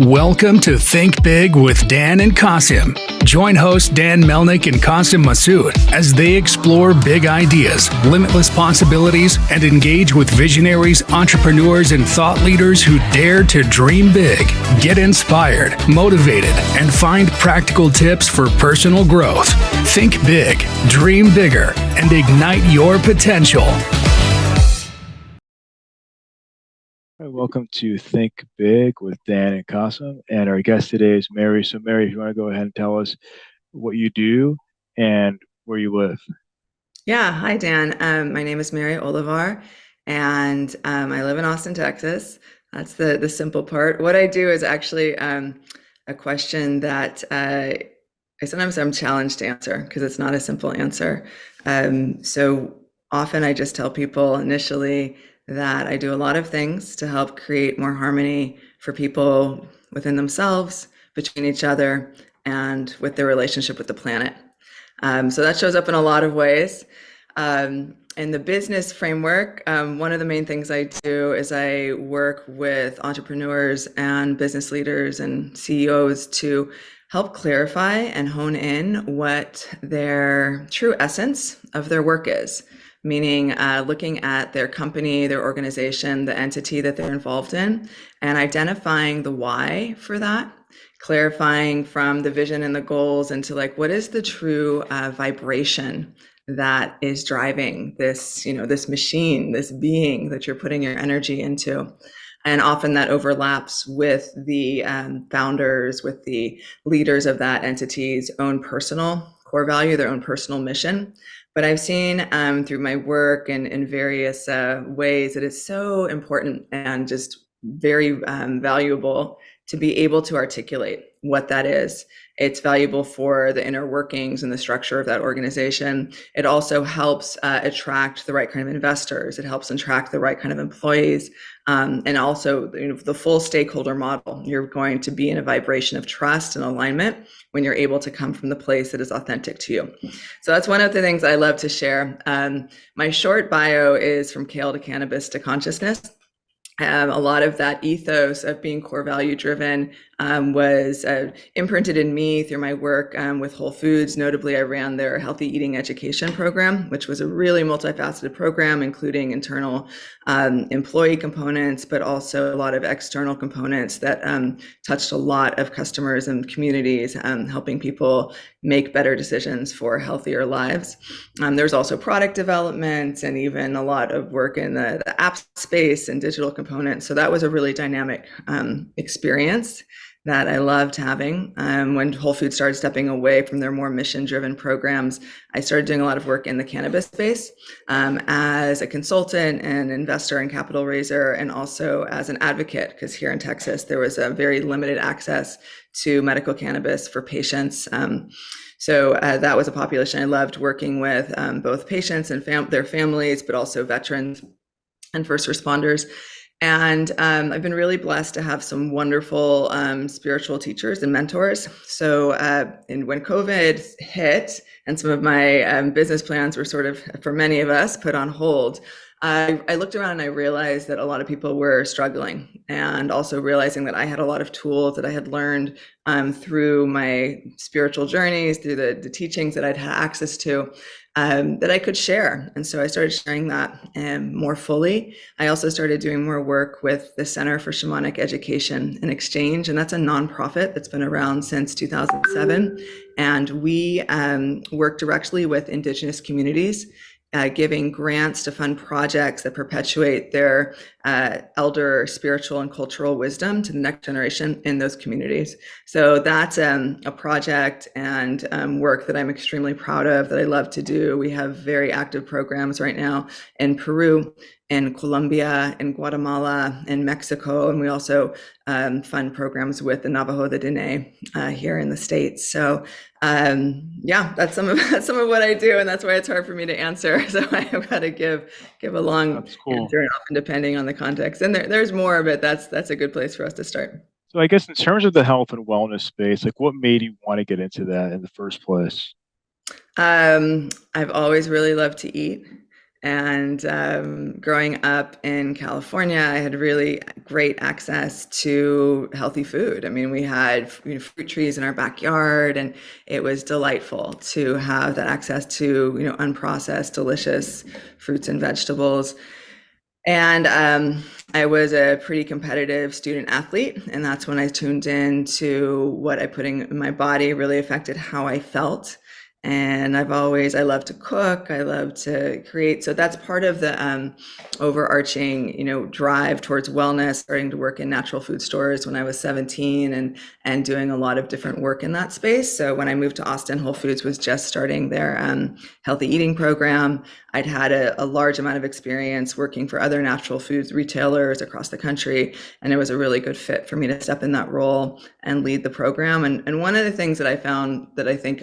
Welcome to Think Big with Dan and Qasim. Join hosts Dan Melnick and Qasim Masood as they explore big ideas, limitless possibilities, and engage with visionaries, entrepreneurs, and thought leaders who dare to dream big, get inspired, motivated, and find practical tips for personal growth. Think big, dream bigger, and ignite your potential. All right, welcome to Think Big with Dan and Qasim, and our guest today is Mary. So, Mary, if you want to go ahead and tell us what you do and where you live. Yeah, hi Dan. My name is Mary Olivar, and I live in Austin, Texas. That's the simple part. What I do is actually a question that sometimes I'm challenged to answer because it's not a simple answer. So often I just tell people initially that I do a lot of things to help create more harmony for people within themselves, between each other, and with their relationship with the planet. So that shows up in a lot of ways. In the business framework, one of the main things I do is I work with entrepreneurs and business leaders and CEOs to help clarify and hone in what their true essence of their work is. Meaning looking at their company, their organization, the entity that they're involved in, and identifying the why for that, clarifying from the vision and the goals into like, what is the true vibration that is driving this, this machine, this being that you're putting your energy into. And often that overlaps with the founders, with the leaders of that entity's own personal core value, their own personal mission. But I've seen through my work and in various ways that it's so important and just very valuable to be able to articulate what that is. It's valuable for the inner workings and the structure of that organization. It also helps attract the right kind of investors. It helps attract the right kind of employees. And also the full stakeholder model. You're going to be in a vibration of trust and alignment when you're able to come from the place that is authentic to you. So that's one of the things I love to share. My short bio is from kale to cannabis to consciousness. A lot of that ethos of being core value driven was imprinted in me through my work with Whole Foods. Notably, I ran their healthy eating education program, which was a really multifaceted program, including internal employee components, but also a lot of external components that touched a lot of customers and communities, helping people make better decisions for healthier lives. There's also product development and even a lot of work in the app space and digital components. So that was a really dynamic experience that I loved having. When Whole Foods started stepping away from their more mission-driven programs, I started doing a lot of work in the cannabis space as a consultant and investor and capital raiser, and also as an advocate, because here in Texas, there was a very limited access to medical cannabis for patients. So that was a population I loved working with, both patients and their families, but also veterans and first responders. And I've been really blessed to have some wonderful spiritual teachers and mentors. So when COVID hit and some of my business plans were sort of, for many of us, put on hold, I looked around and I realized that a lot of people were struggling, and also realizing that I had a lot of tools that I had learned through my spiritual journeys, through the teachings that I'd had access to, that I could share. And so I started sharing that more fully. I also started doing more work with the Center for Shamanic Education and Exchange, and that's a nonprofit that's been around since 2007. And we work directly with Indigenous communities, giving grants to fund projects that perpetuate their elder spiritual and cultural wisdom to the next generation in those communities. So that's a project and work that I'm extremely proud of, that I love to do. We have very active programs right now in Peru, in Colombia, in Guatemala, in Mexico, and we also fund programs with the Navajo, the Dene here in the States. So yeah, that's some of what I do, and that's why it's hard for me to answer. So I've got to give a long answer, and often depending on the context. And there's more, but that's a good place for us to start. So I guess in terms of the health and wellness space, like what made you want to get into that in the first place? I've always really loved to eat. And growing up in California, I had really great access to healthy food. I mean, we had fruit trees in our backyard, and it was delightful to have that access to unprocessed, delicious fruits and vegetables. And I was a pretty competitive student athlete, and that's when I tuned in to what I put in my body really affected how I felt. And I love to cook, I love to create. So that's part of the overarching, drive towards wellness, starting to work in natural food stores when I was 17 and doing a lot of different work in that space. So when I moved to Austin, Whole Foods was just starting their healthy eating program. I'd had a large amount of experience working for other natural foods retailers across the country, and it was a really good fit for me to step in that role and lead the program. And one of the things that I found that I think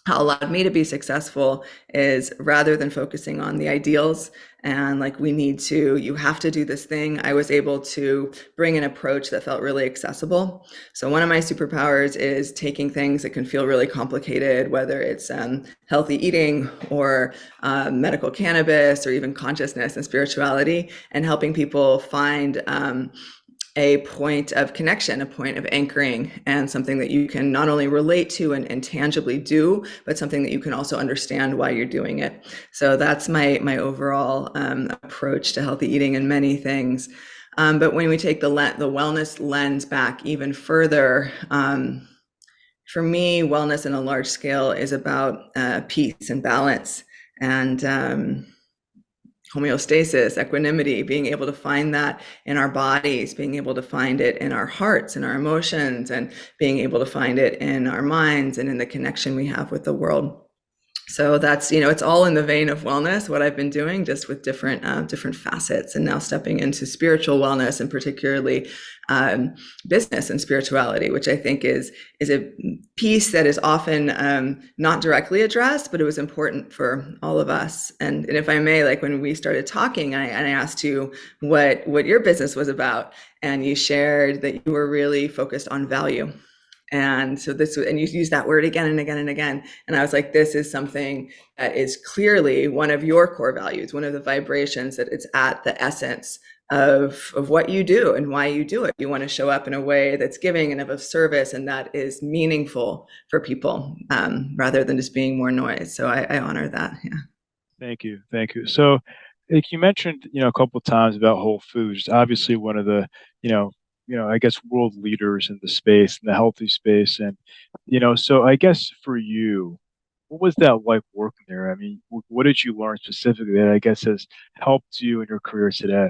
allowed me to be successful is, rather than focusing on the ideals and like you have to do this thing, I was able to bring an approach that felt really accessible. So one of my superpowers is taking things that can feel really complicated, whether it's healthy eating or medical cannabis or even consciousness and spirituality, and helping people find a point of connection, a point of anchoring, and something that you can not only relate to and tangibly do, but something that you can also understand why you're doing it. So that's my overall approach to healthy eating and many things. But when we take the wellness lens back even further, for me, wellness in a large scale is about peace and balance and homeostasis, equanimity, being able to find that in our bodies, being able to find it in our hearts and our emotions, and being able to find it in our minds and in the connection we have with the world. So that's, it's all in the vein of wellness, what I've been doing, just with different facets, and now stepping into spiritual wellness, and particularly business and spirituality, which I think is a piece that is often not directly addressed, but it was important for all of us. And if I may, like when we started talking, I asked you what your business was about, and you shared that you were really focused on value. And so and you use that word again and again and again. And I was like, this is something that is clearly one of your core values, one of the vibrations that it's at the essence of what you do and why you do it. You want to show up in a way that's giving and of service, and that is meaningful for people, rather than just being more noise. So I honor that. Yeah. Thank you. Thank you. So, like you mentioned, a couple of times about Whole Foods, obviously one of the, I guess world leaders in the space, in the healthy space. And, so I guess for you, what was that like working there? I mean, what did you learn specifically that I guess has helped you in your career today?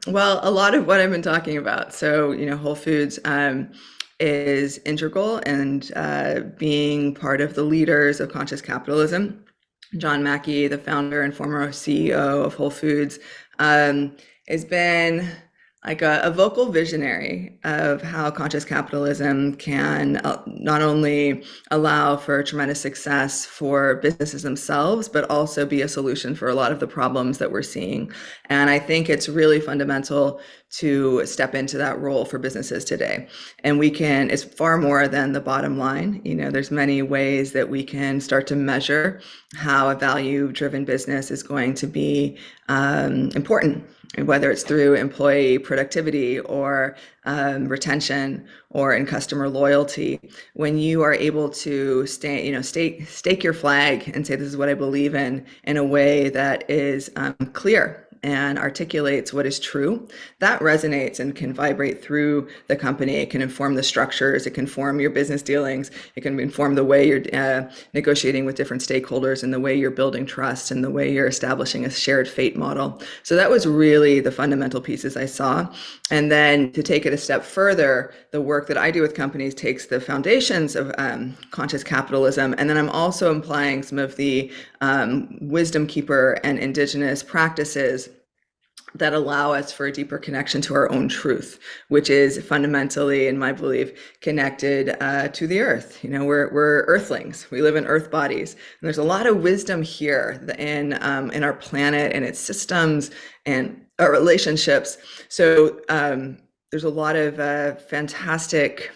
Well, a lot of what I've been talking about. So, Whole Foods is integral, and being part of the leaders of conscious capitalism. John Mackey, the founder and former CEO of Whole Foods, has been like a vocal visionary of how conscious capitalism can not only allow for tremendous success for businesses themselves, but also be a solution for a lot of the problems that we're seeing. And I think it's really fundamental to step into that role for businesses today. And it's far more than the bottom line. There's many ways that we can start to measure how a value-driven business is going to be important, whether it's through employee productivity or retention or in customer loyalty. When you are able to stake your flag and say, this is what I believe in a way that is clear and articulates what is true, that resonates and can vibrate through the company. It can inform the structures, it can inform your business dealings, it can inform the way you're negotiating with different stakeholders, and the way you're building trust, and the way you're establishing a shared fate model. So that was really the fundamental pieces I saw. And then to take it a step further, the work that I do with companies takes the foundations of conscious capitalism, and then I'm also applying some of the wisdom keeper and indigenous practices that allow us for a deeper connection to our own truth, which is fundamentally, in my belief, connected to the earth. We're earthlings. We live in earth bodies, and there's a lot of wisdom here in our planet and its systems and our relationships. So there's a lot of fantastic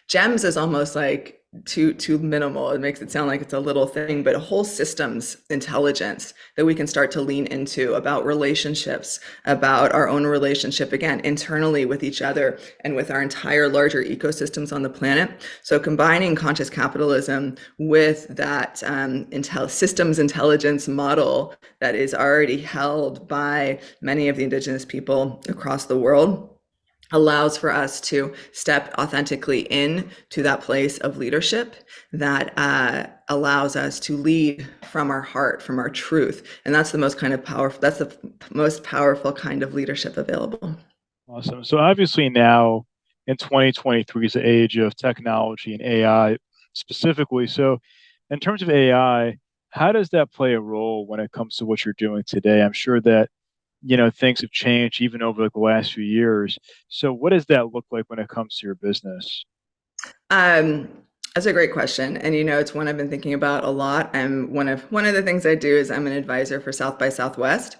gems, is almost like too minimal. It makes it sound like it's a little thing, but a whole systems intelligence that we can start to lean into about relationships, about our own relationship, again, internally with each other and with our entire larger ecosystems on the planet. So combining conscious capitalism with that systems intelligence model that is already held by many of the indigenous people across the world allows for us to step authentically in to that place of leadership that allows us to lead from our heart, from our truth. And that's the most powerful kind of leadership available. Awesome. So obviously now in 2023 is the age of technology and AI specifically. So in terms of AI, how does that play a role when it comes to what you're doing today? I'm sure that things have changed even over like the last few years. So what does that look like when it comes to your business? Um, that's a great question, and it's one I've been thinking about a lot. One of the things I do is I'm an advisor for South by Southwest,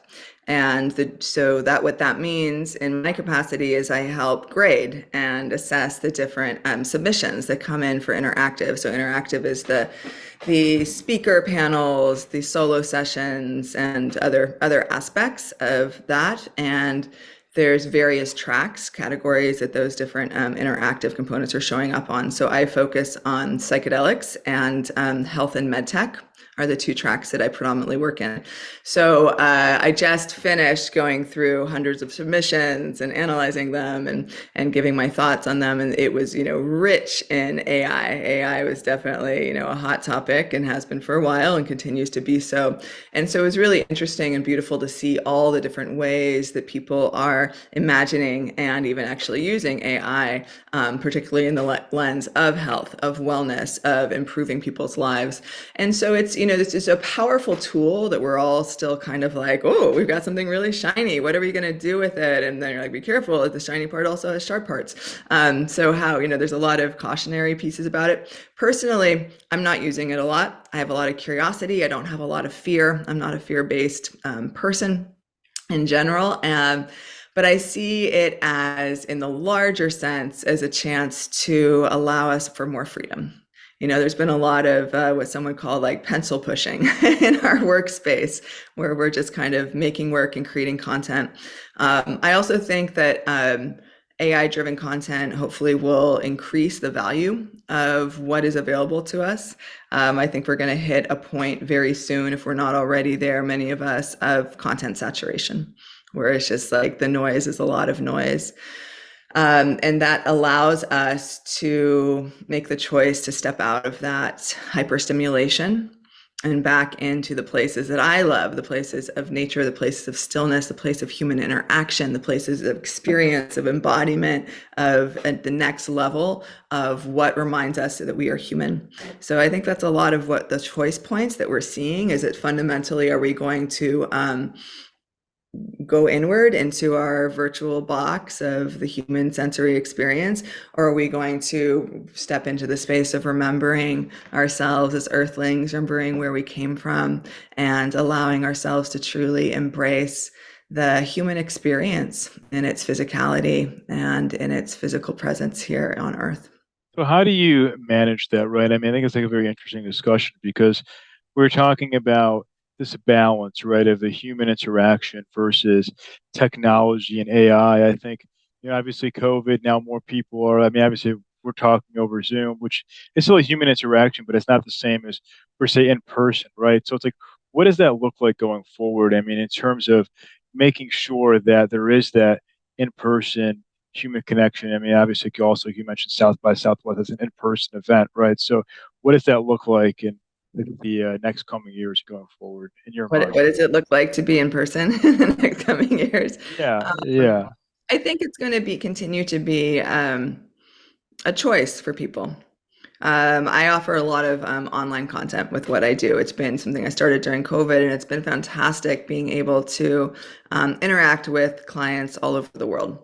and so that what that means in my capacity is I help grade and assess the different submissions that come in for interactive. So interactive is the speaker panels, the solo sessions, and other aspects of that. And there's various tracks, categories that those different interactive components are showing up on. So I focus on psychedelics and health and med tech are the two tracks that I predominantly work in. So I just finished going through hundreds of submissions and analyzing them and giving my thoughts on them. And it was, rich in AI. AI was definitely, a hot topic and has been for a while and continues to be so. And so it was really interesting and beautiful to see all the different ways that people are imagining and even actually using AI, particularly in the lens of health, of wellness, of improving people's lives. And so it's, this is a powerful tool that we're all still kind of like, oh, we've got something really shiny. What are we going to do with it? And then you're like, be careful. The shiny part also has sharp parts. So how, there's a lot of cautionary pieces about it. Personally, I'm not using it a lot. I have a lot of curiosity. I don't have a lot of fear. I'm not a fear-based person in general. But I see it as, in the larger sense, as a chance to allow us for more freedom. There's been a lot of what some would call like pencil pushing in our workspace, where we're just kind of making work and creating content. I also think that AI-driven content hopefully will increase the value of what is available to us. I think we're going to hit a point very soon, if we're not already there, many of us, of content saturation, where it's just like the noise is a lot of noise. And that allows us to make the choice to step out of that hyperstimulation and back into the places that I love, the places of nature, the places of stillness, the place of human interaction, the places of experience, of embodiment, of at the next level of what reminds us that we are human. So I think that's a lot of what the choice points that we're seeing is that fundamentally, are we going to go inward into our virtual box of the human sensory experience, or are we going to step into the space of remembering ourselves as earthlings, remembering where we came from, and allowing ourselves to truly embrace the human experience in its physicality and in its physical presence here on Earth? So how do you manage that, right? I mean, I think it's like a very interesting discussion because we're talking about this balance, right, of the human interaction versus technology and AI. I think, obviously COVID, now more people are, I mean, obviously we're talking over Zoom, which is still a human interaction, but it's not the same as, per se, in person, right? So it's like, what does that look like going forward? I mean, in terms of making sure that there is that in-person human connection. I mean, obviously, you mentioned South by Southwest as an in-person event, right? So what does that look like in the next coming years going forward in your What mind? does it look like to be in person in the next coming years? Yeah, yeah. I think it's going to continue to be a choice for people. I offer a lot of online content with what I do. It's been something I started during COVID, and it's been fantastic being able to interact with clients all over the world.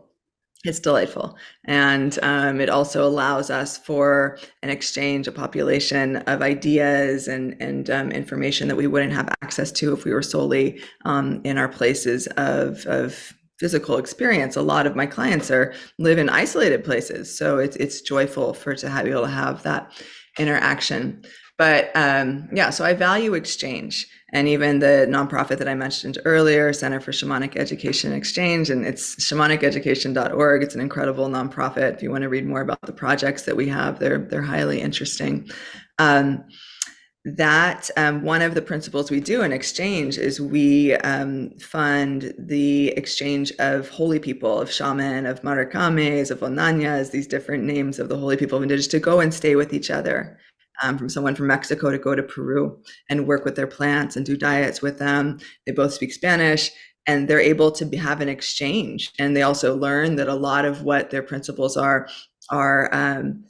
It's delightful. And it also allows us for an exchange, a population of ideas and information that we wouldn't have access to if we were solely in our places of physical experience. A lot of my clients live in isolated places. So it's joyful to be able to have that interaction. But yeah, so I value exchange. And even the nonprofit that I mentioned earlier, Center for Shamanic Education Exchange, and it's shamaniceducation.org. It's an incredible nonprofit. If you want to read more about the projects that we have, they're highly interesting. One of the principles we do in exchange is we fund the exchange of holy people, of shaman, of marakames, of onanyas, these different names of the holy people of indigenous, to go and stay with each other. From someone from Mexico to go to Peru and work with their plants and do diets with them. They both speak Spanish, and they're able to have an exchange. And they also learn that a lot of what their principles are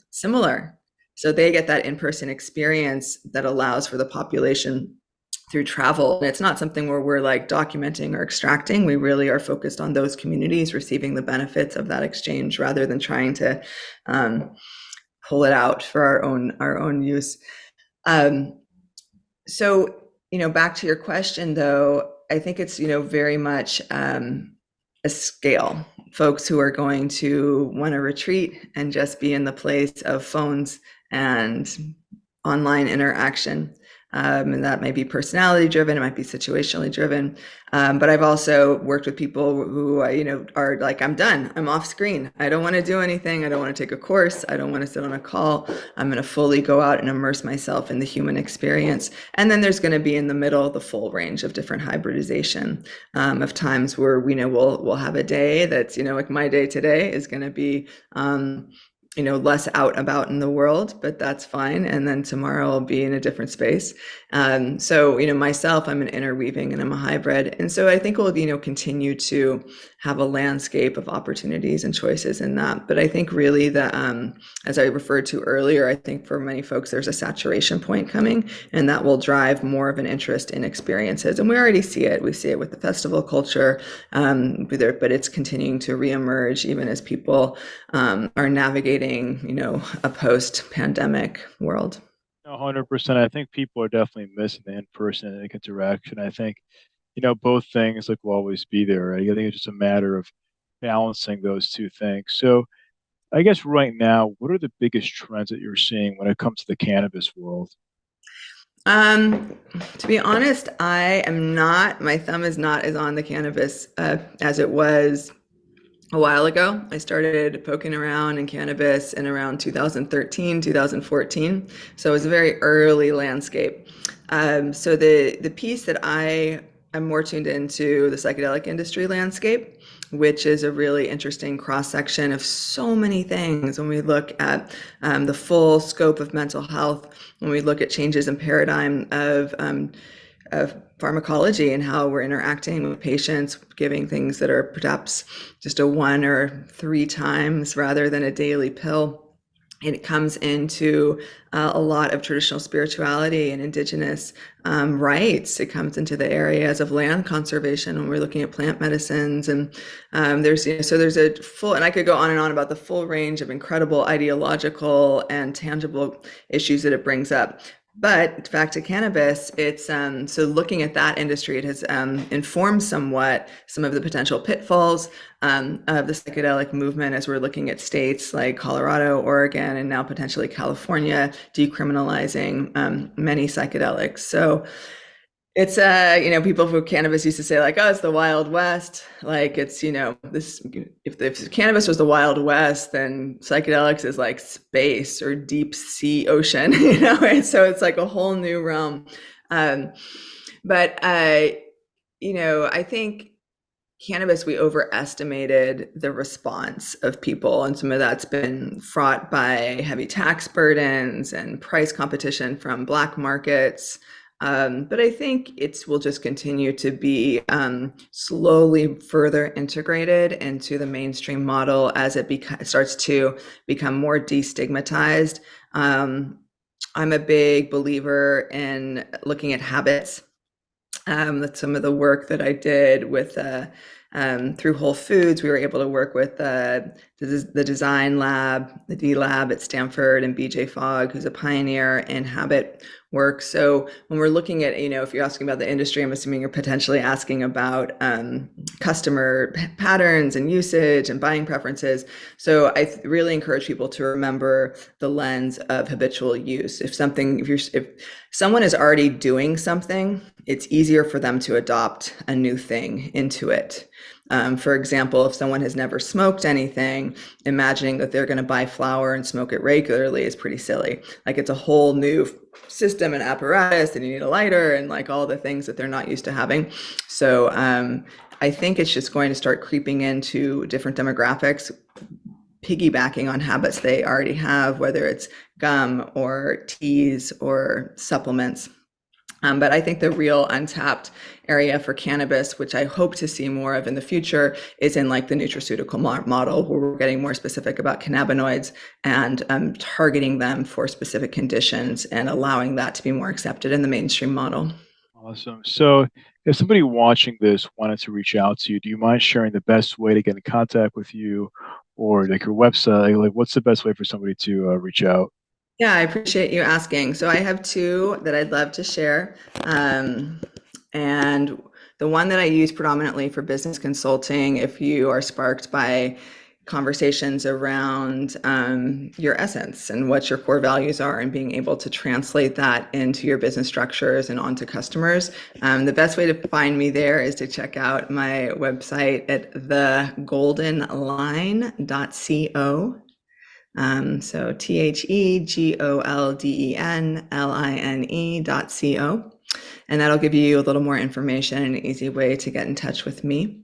similar. So they get that in-person experience that allows for the population through travel. And it's not something where we're like documenting or extracting. We really are focused on those communities receiving the benefits of that exchange rather than trying to pull it out for our own use. So, back to your question though, I think it's, very much a scale. Folks who are going to want to retreat and just be in the place of phones and online interaction. And that might be personality driven, it might be situationally driven. But I've also worked with people who, are like, I'm done, I'm off screen. I don't want to do anything. I don't want to take a course. I don't want to sit on a call. I'm going to fully go out and immerse myself in the human experience. And then there's going to be in the middle, the full range of different hybridization of times where we'll have a day that's, like my day today is going to be, less out about in the world, but that's fine. And then tomorrow I'll be in a different space. So, myself, I'm an interweaving and I'm a hybrid. And so I think we'll, continue to have a landscape of opportunities and choices in that. But I think really that, as I referred to earlier, I think for many folks, there's a saturation point coming, and that will drive more of an interest in experiences. And we already see it. We see it with the festival culture, but it's continuing to reemerge even as people are navigating, a post-pandemic world. 100%. I think people are definitely missing the in-person interaction. I think, both things will always be there. Right? I think it's just a matter of balancing those two things. So I guess right now, what are the biggest trends that you're seeing when it comes to the cannabis world? To be honest, my thumb is not as on the cannabis as it was a while ago. I started poking around in cannabis in around 2013, 2014. So it was a very early landscape. So the piece that I am more tuned into the psychedelic industry landscape, which is a really interesting cross-section of so many things. When we look at the full scope of mental health, when we look at changes in paradigm of pharmacology and how we're interacting with patients, giving things that are perhaps just a 1 or 3 times rather than a daily pill. It comes into a lot of traditional spirituality and indigenous rights. It comes into the areas of land conservation when we're looking at plant medicines. And there's a full, and I could go on and on about the full range of incredible ideological and tangible issues that it brings up. But back to cannabis, it's so looking at that industry, it has informed somewhat some of the potential pitfalls of the psychedelic movement as we're looking at states like Colorado, Oregon, and now potentially California decriminalizing many psychedelics. So it's people who cannabis used to say like, oh, it's the Wild West. Like it's this, if cannabis was the Wild West, then psychedelics is like space or deep sea ocean, and so it's like a whole new realm. But I think cannabis, we overestimated the response of people, and some of that's been fraught by heavy tax burdens and price competition from black markets. But I think it will just continue to be slowly further integrated into the mainstream model as it starts to become more destigmatized. I'm a big believer in looking at habits. That's some of the work that I did with through Whole Foods. We were able to work with the Design Lab, the D Lab at Stanford, and BJ Fogg, who's a pioneer in habit work. So when we're looking at, if you're asking about the industry, I'm assuming you're potentially asking about customer patterns and usage and buying preferences. So I really encourage people to remember the lens of habitual use. If someone is already doing something, it's easier for them to adopt a new thing into it. For example, if someone has never smoked anything, imagining that they're going to buy flower and smoke it regularly is pretty silly. Like, it's a whole new system and apparatus, and you need a lighter and like all the things that they're not used to having. So I think it's just going to start creeping into different demographics, piggybacking on habits they already have, whether it's gum or teas or supplements. But I think the real untapped area for cannabis, which I hope to see more of in the future, is in like the nutraceutical model, where we're getting more specific about cannabinoids and targeting them for specific conditions and allowing that to be more accepted in the mainstream model. Awesome. So if somebody watching this wanted to reach out to you, do you mind sharing the best way to get in contact with you, or like your website? Like, what's the best way for somebody to reach out? Yeah, I appreciate you asking. So I have two that I'd love to share. And the one that I use predominantly for business consulting, if you are sparked by conversations around your essence and what your core values are, and being able to translate that into your business structures and onto customers. The best way to find me there is to check out my website at thegoldenline.co. So thegoldenline.co. And that'll give you a little more information and an easy way to get in touch with me.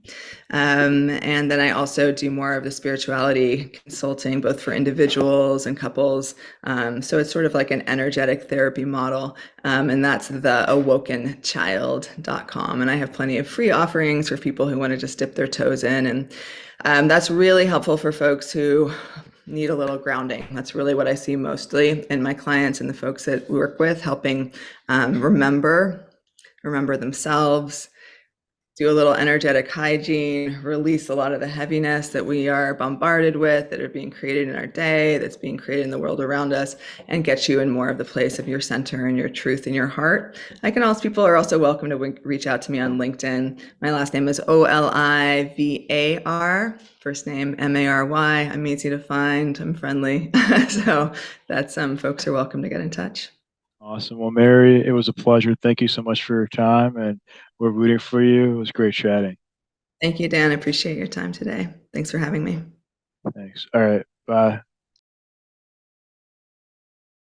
And then I also do more of the spirituality consulting, both for individuals and couples. So it's sort of like an energetic therapy model. And that's theawokenchild.com. And I have plenty of free offerings for people who want to just dip their toes in. And that's really helpful for folks who need a little grounding. That's really what I see mostly in my clients and the folks that we work with, helping remember themselves, do a little energetic hygiene, release a lot of the heaviness that we are bombarded with, that are being created in our day, that's being created in the world around us, and get you in more of the place of your center and your truth in your heart. People are also welcome to reach out to me on LinkedIn. My last name is Olivar, first name Mary. I'm easy to find. I'm friendly. So that's folks are welcome to get in touch. Awesome. Well, Mary, it was a pleasure. Thank you so much for your time, and we're rooting for you. It was great chatting. Thank you, Dan. I appreciate your time today. Thanks for having me. Thanks. All right. Bye.